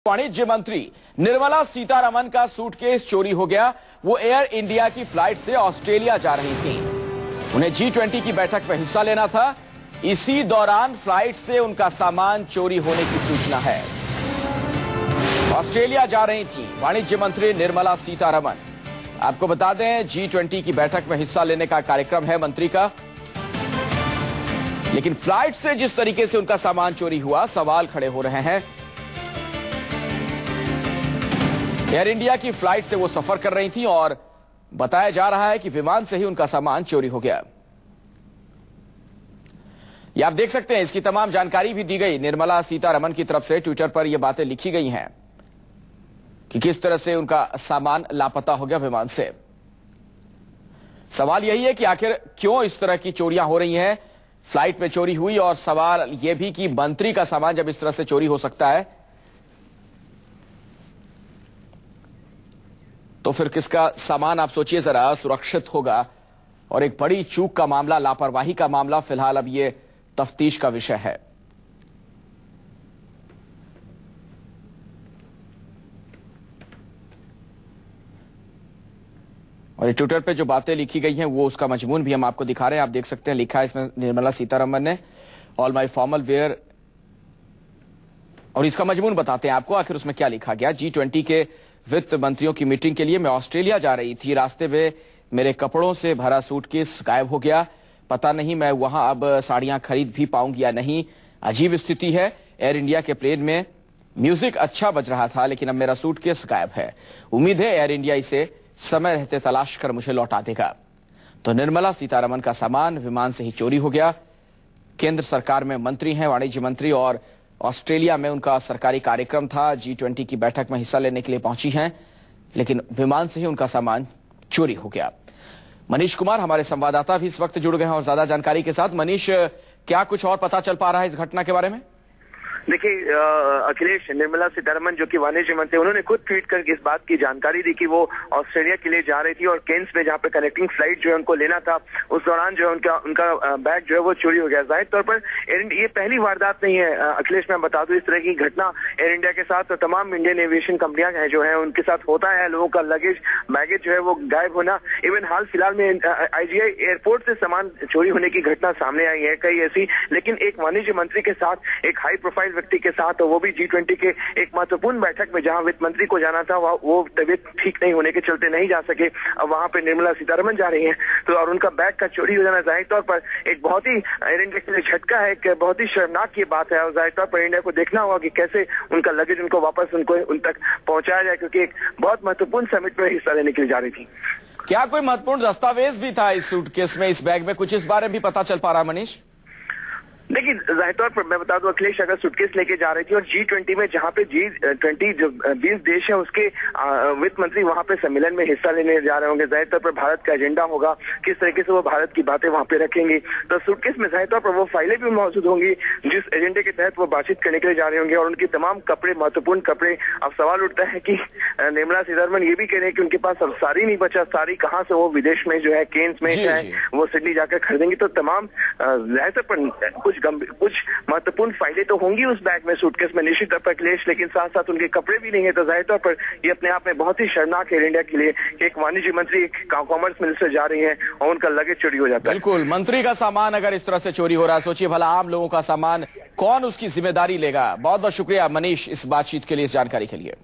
वाणिज्य मंत्री निर्मला सीतारमण का सूटकेस चोरी हो गया। वो एयर इंडिया की फ्लाइट से ऑस्ट्रेलिया जा रही थी। उन्हें G20 की बैठक में हिस्सा लेना था। इसी दौरान फ्लाइट से उनका सामान चोरी होने की सूचना है। ऑस्ट्रेलिया जा रही थी वाणिज्य मंत्री निर्मला सीतारमण। आपको बता दें, G20 की बैठक में हिस्सा लेने का कार्यक्रम है मंत्री का, लेकिन फ्लाइट से जिस तरीके से उनका सामान चोरी हुआ, सवाल खड़े हो रहे हैं। एयर इंडिया की फ्लाइट से वो सफर कर रही थी और बताया जा रहा है कि विमान से ही उनका सामान चोरी हो गया। ये आप देख सकते हैं, इसकी तमाम जानकारी भी दी गई निर्मला सीतारमण की तरफ से। ट्विटर पर ये बातें लिखी गई हैं कि किस तरह से उनका सामान लापता हो गया विमान से। सवाल यही है कि आखिर क्यों इस तरह की चोरियां हो रही हैं। फ्लाइट में चोरी हुई और सवाल यह भी कि मंत्री का सामान जब इस तरह से चोरी हो सकता है तो फिर किसका सामान, आप सोचिए जरा, सुरक्षित होगा। और एक बड़ी चूक का मामला, लापरवाही का मामला, फिलहाल अब ये तफ्तीश का विषय है। और ट्विटर पे जो बातें लिखी गई हैं वो उसका मजमून भी हम आपको दिखा रहे हैं। आप देख सकते हैं, लिखा है इसमें निर्मला सीतारमण ने, ऑल माई फॉर्मल वेयर। और इसका मजमून बताते हैं आपको, आखिर उसमें क्या लिखा गया। G20 के वित्त मंत्रियों की मीटिंग के लिए मैं ऑस्ट्रेलिया जा रही थी। रास्ते में मेरे कपड़ों से भरा सूटकेस गायब हो गया। पता नहीं मैं वहां अब साड़ियां खरीद भी पाऊंगी या नहीं। अजीब स्थिति है। एयर इंडिया के प्लेन में म्यूजिक अच्छा बज रहा था, लेकिन अब मेरा सूटकेस गायब है। उम्मीद है एयर इंडिया इसे समय रहते तलाश कर मुझे लौटा देगा। तो निर्मला सीतारमण का सामान विमान से ही चोरी हो गया। केंद्र सरकार में मंत्री हैं, वाणिज्य मंत्री, और ऑस्ट्रेलिया में उनका सरकारी कार्यक्रम था। G20 की बैठक में हिस्सा लेने के लिए पहुंची हैं, लेकिन विमान से ही उनका सामान चोरी हो गया। मनीष कुमार हमारे संवाददाता भी इस वक्त जुड़ गए हैं और ज्यादा जानकारी के साथ। मनीष, क्या कुछ और पता चल पा रहा है इस घटना के बारे में? देखिए अखिलेश, निर्मला सीतारमण जो कि वाणिज्य मंत्री, उन्होंने खुद ट्वीट करके इस बात की जानकारी दी कि वो ऑस्ट्रेलिया के लिए जा रही थी और केन्स में जहां पे कनेक्टिंग फ्लाइट जो है उनको लेना था, उस दौरान जो है उनका बैग जो है वो चोरी हो गया। जाहिर तौर पर ये पहली वारदात नहीं है अखिलेश। मैं बता दूं, इस तरह की घटना एयर इंडिया के साथ तो तमाम इंडियन एविएशन कंपनियां हैं जो है उनके साथ होता है। लोगों का लगेज, बैगेज जो है वो गायब होना। इवन हाल फिलहाल में IGI एयरपोर्ट से सामान चोरी होने की घटना सामने आई है कई ऐसी। लेकिन एक वाणिज्य मंत्री के साथ, एक हाई प्रोफाइल व्यक्ति के साथ, वो भी G20 के एक महत्वपूर्ण बैठक में जहां वित्त मंत्री को जाना था, वो तबीयत ठीक नहीं होने के चलते नहीं जा सके। अब वहां पे निर्मला सीतारमण जा रही हैं, तो और उनका बैग का चोरी हो जाना जाहिर तौर पर एक बहुत ही एयर इंडिया के लिए झटका है, कि बहुत ही शर्मनाक ये बात है। और जाहिर तौर पर इंडिया को देखना होगा कि कैसे उनका लगेज उनको वापस उन तक पहुंचाया जाए, क्योंकि एक बहुत महत्वपूर्ण समिट में हिस्सा लेने के लिए जा रही थी। क्या कोई महत्वपूर्ण दस्तावेज भी था इस सूटकेस में, इस बैग में? कुछ इस बारे में भी पता चल पा रहा है मनीष? देखिए, जाहिर तौर पर मैं बता दूं अखिलेश, अगर सूटकेस लेके जा रही थी और G20 में, जहां पे G20 जो 20 देश है उसके वित्त मंत्री वहां पे सम्मेलन में हिस्सा लेने जा रहे होंगे, जाहिर तौर पर भारत का एजेंडा होगा, किस तरीके से वो भारत की बातें वहां पे रखेंगे। तो सूटकेस में जाहिर तौर पर वो फाइलें भी मौजूद होंगी जिस एजेंडे के तहत वो बातचीत करने के लिए जा रहे होंगे, और उनके तमाम कपड़े, महत्वपूर्ण कपड़े। अब सवाल उठता है कि निर्मला सीतारमण ये भी कह रहे हैं कि उनके पास अब साड़ी नहीं बचा। साड़ी कहाँ से वो विदेश में जो है केन्स में है वो सिडनी जाकर खरीदेंगी। तो तमाम जाहिर तौर पर कुछ महत्वपूर्ण फाइलें तो होंगी उस बैग में, सूटकेस में, निश्चित तौर पर अखिलेश, लेकिन साथ साथ उनके कपड़े भी नहीं है। तो जाहिर तौर पर ये अपने आप में बहुत ही शर्मनाक है एयर इंडिया के लिए कि एक वाणिज्य मंत्री, एक कॉमर्स मिनिस्टर जा रही है और उनका लगेज चोरी हो जाता है। बिल्कुल, मंत्री का सामान अगर इस तरह से चोरी हो रहा है, सोचिए भला आम लोगों का सामान, कौन उसकी जिम्मेदारी लेगा। बहुत बहुत शुक्रिया मनीष इस बातचीत के लिए, इस जानकारी के लिए।